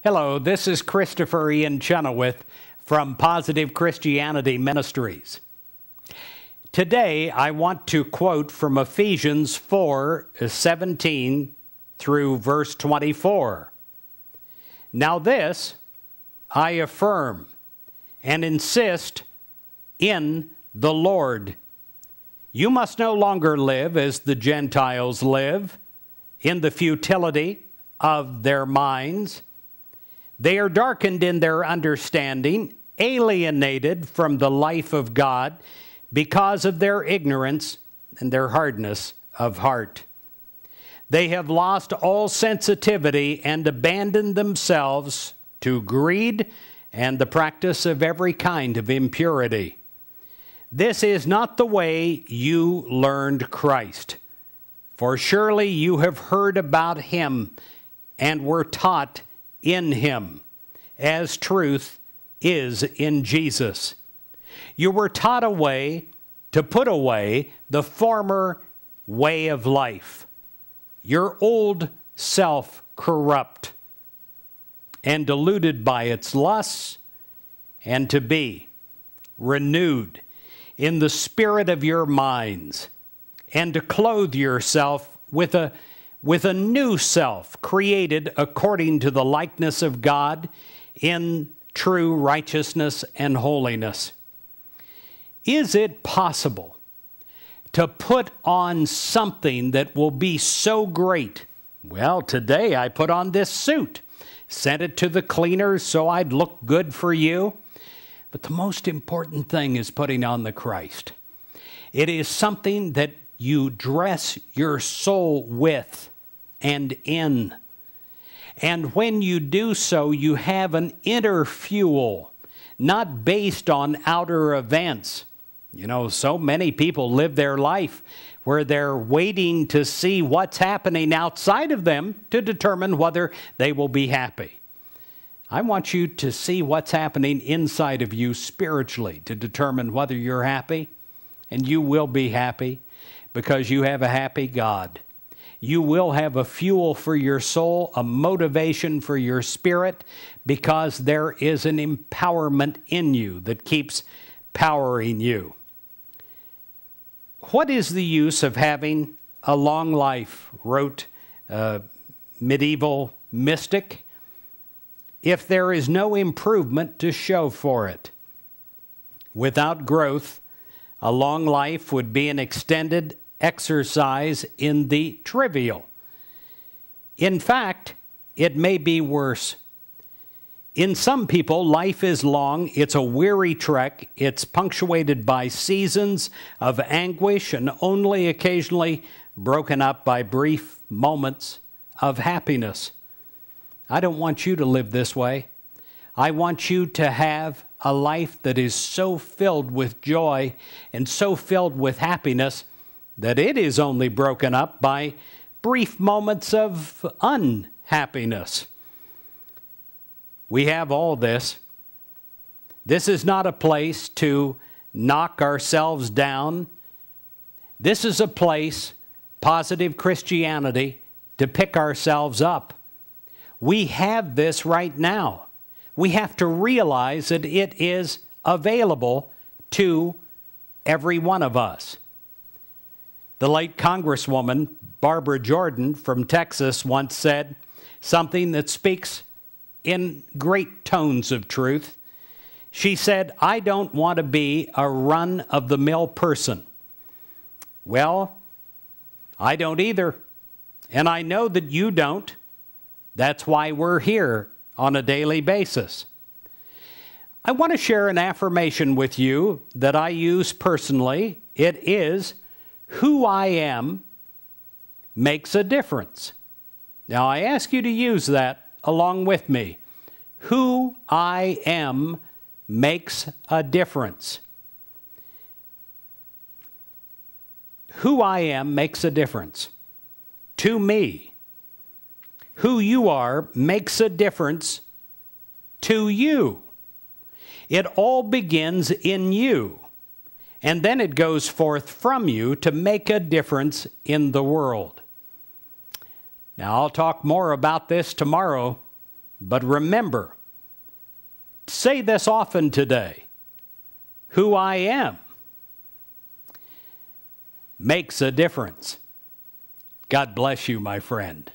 Hello, this is Christopher Ian Chenoweth from Positive Christianity Ministries. Today, I want to quote from Ephesians 4:17 through verse 24. Now this I affirm and insist in the Lord. You must no longer live as the Gentiles live, in the futility of their minds. They are darkened in their understanding, alienated from the life of God because of their ignorance and their hardness of heart. They have lost all sensitivity and abandoned themselves to greed and the practice of every kind of impurity. This is not the way you learned Christ, for surely you have heard about him and were taught in him, as truth is in Jesus. You were taught a way to put away the former way of life, your old self corrupt and deluded by its lusts, and to be renewed in the spirit of your minds, and to clothe yourself with a new self created according to the likeness of God in true righteousness and holiness. Is it possible to put on something that will be so great? Well, today I put on this suit, sent it to the cleaners so I'd look good for you. But the most important thing is putting on the Christ. It is something that you dress your soul with and in. And when you do so, you have an inner fuel, not based on outer events. You know, so many people live their life where they're waiting to see what's happening outside of them to determine whether they will be happy. I want you to see what's happening inside of you spiritually to determine whether you're happy, and you will be happy because you have a happy God. You will have a fuel for your soul, a motivation for your spirit, because there is an empowerment in you that keeps powering you. What is the use of having a long life, wrote a medieval mystic, if there is no improvement to show for it? Without growth, a long life would be an extended exercise in the trivial. In fact, it may be worse. In some people, life is long, it's a weary trek, it's punctuated by seasons of anguish and only occasionally broken up by brief moments of happiness. I don't want you to live this way. I want you to have a life that is so filled with joy and so filled with happiness that it is only broken up by brief moments of unhappiness. We have all this. This is not a place to knock ourselves down. This is a place, Positive Christianity, to pick ourselves up. We have this right now. We have to realize that it is available to every one of us. The late Congresswoman Barbara Jordan from Texas once said something that speaks in great tones of truth. She said, "I don't want to be a run-of-the-mill person." Well, I don't either, and I know that you don't. That's why we're here on a daily basis. I want to share an affirmation with you that I use personally. It is, "Who I am makes a difference." Now, I ask you to use that along with me. Who I am makes a difference. Who I am makes a difference to me. Who you are makes a difference to you. It all begins in you, and then it goes forth from you to make a difference in the world. Now, I'll talk more about this tomorrow, But remember, say this often today, who I am makes a difference. God bless you, my friend.